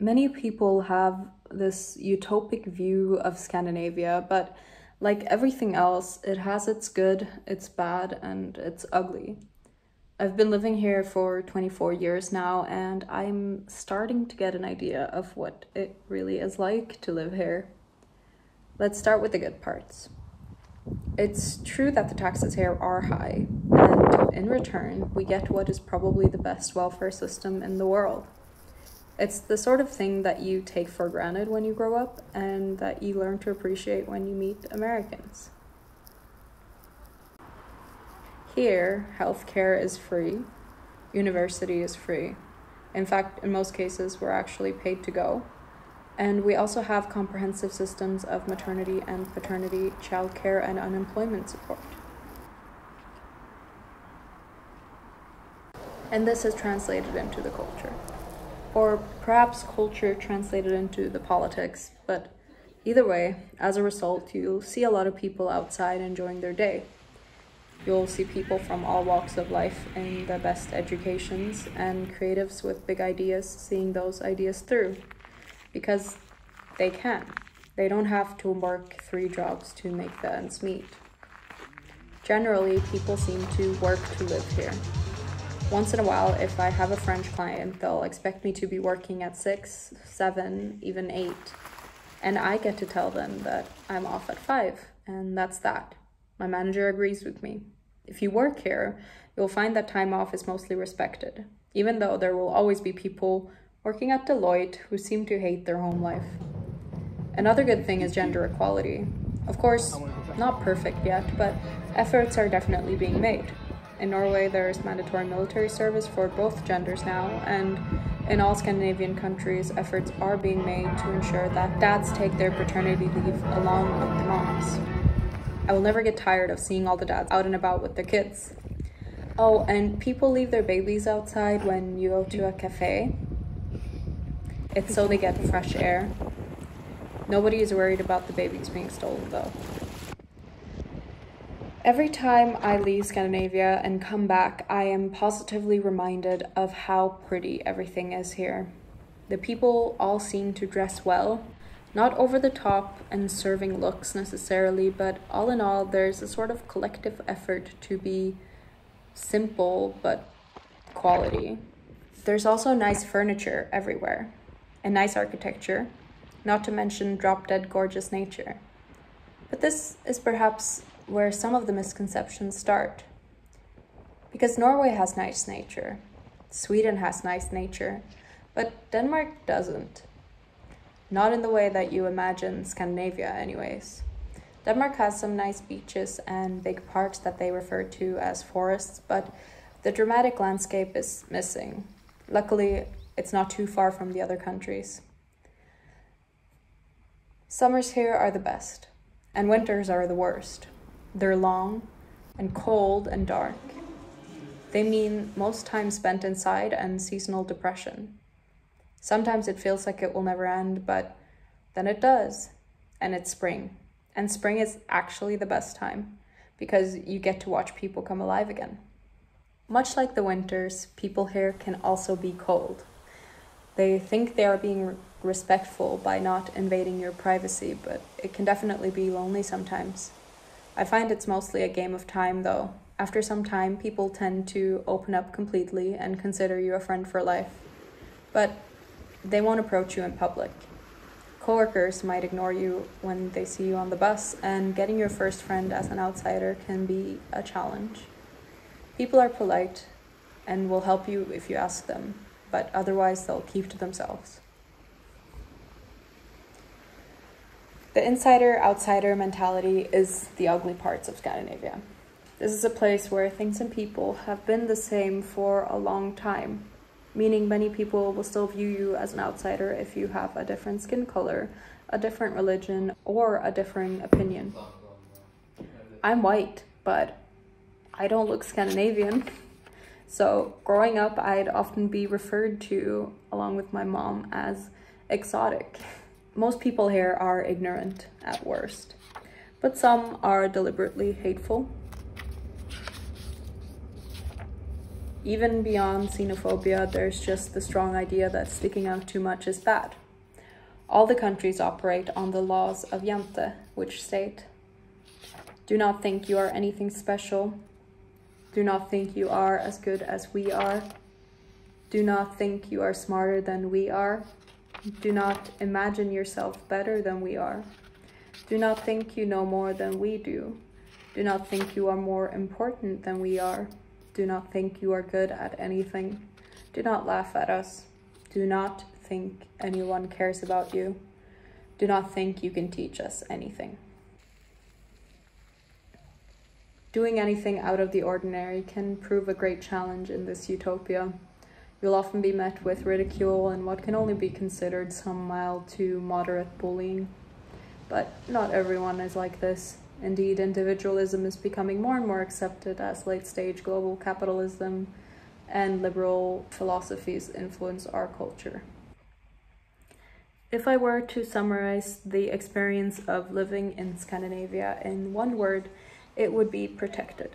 Many people have this utopic view of Scandinavia, but like everything else, it has its good, its bad, and its ugly. I've been living here for 24 years now, and I'm starting to get an idea of what it really is like to live here. Let's start with the good parts. It's true that the taxes here are high, and in return, we get what is probably the best welfare system in the world. It's the sort of thing that you take for granted when you grow up, and that you learn to appreciate when you meet Americans. Here, healthcare is free, university is free. In fact, in most cases, we're actually paid to go. And we also have comprehensive systems of maternity and paternity, childcare, and unemployment support. And this is translated into the culture. Or perhaps culture translated into the politics, but either way, as a result, you'll see a lot of people outside enjoying their day. You'll see people from all walks of life in the best educations, and creatives with big ideas seeing those ideas through. Because they can. They don't have to work 3 jobs to make the ends meet. Generally, people seem to work to live here. Once in a while, if I have a French client, they'll expect me to be working at 6, 7, even 8. And I get to tell them that I'm off at 5, and that's that. My manager agrees with me. If you work here, you'll find that time off is mostly respected, even though there will always be people working at Deloitte who seem to hate their home life. Another good thing is gender equality. Of course, not perfect yet, but efforts are definitely being made. In Norway, there is mandatory military service for both genders now, and in all Scandinavian countries, efforts are being made to ensure that dads take their paternity leave along with the moms. I will never get tired of seeing all the dads out and about with their kids. Oh, and people leave their babies outside when you go to a cafe. It's so they get fresh air. Nobody is worried about the babies being stolen, though. Every time I leave Scandinavia and come back, I am positively reminded of how pretty everything is here. The people all seem to dress well, not over the top and serving looks necessarily, but all in all, there's a sort of collective effort to be simple but quality. There's also nice furniture everywhere, and nice architecture, not to mention drop-dead gorgeous nature. But this is perhaps where some of the misconceptions start. Because Norway has nice nature, Sweden has nice nature, but Denmark doesn't. Not in the way that you imagine Scandinavia anyways. Denmark has some nice beaches and big parks that they refer to as forests, but the dramatic landscape is missing. Luckily, it's not too far from the other countries. Summers here are the best, and winters are the worst. They're long and cold and dark. They mean most time spent inside and seasonal depression. Sometimes it feels like it will never end, but then it does, and it's spring. And spring is actually the best time, because you get to watch people come alive again. Much like the winters, people here can also be cold. They think they are being respectful by not invading your privacy, but it can definitely be lonely sometimes. I find it's mostly a game of time, though. After some time, people tend to open up completely and consider you a friend for life. But they won't approach you in public. Coworkers might ignore you when they see you on the bus, and getting your first friend as an outsider can be a challenge. People are polite and will help you if you ask them, but otherwise they'll keep to themselves. The insider-outsider mentality is the ugly parts of Scandinavia. This is a place where things and people have been the same for a long time, meaning many people will still view you as an outsider if you have a different skin color, a different religion, or a differing opinion. I'm white, but I don't look Scandinavian. So growing up, I'd often be referred to, along with my mom, as exotic. Most people here are ignorant at worst, but some are deliberately hateful. Even beyond xenophobia, there's just the strong idea that sticking out too much is bad. All the countries operate on the laws of jante, which state, do not think you are anything special. Do not think you are as good as we are. Do not think you are smarter than we are. Do not imagine yourself better than we are. Do not think you know more than we do. Do not think you are more important than we are. Do not think you are good at anything. Do not laugh at us. Do not think anyone cares about you. Do not think you can teach us anything. Doing anything out of the ordinary can prove a great challenge in this utopia. You'll often be met with ridicule and what can only be considered some mild to moderate bullying. But not everyone is like this. Indeed, individualism is becoming more and more accepted as late-stage global capitalism and liberal philosophies influence our culture. If I were to summarize the experience of living in Scandinavia in one word, it would be protected.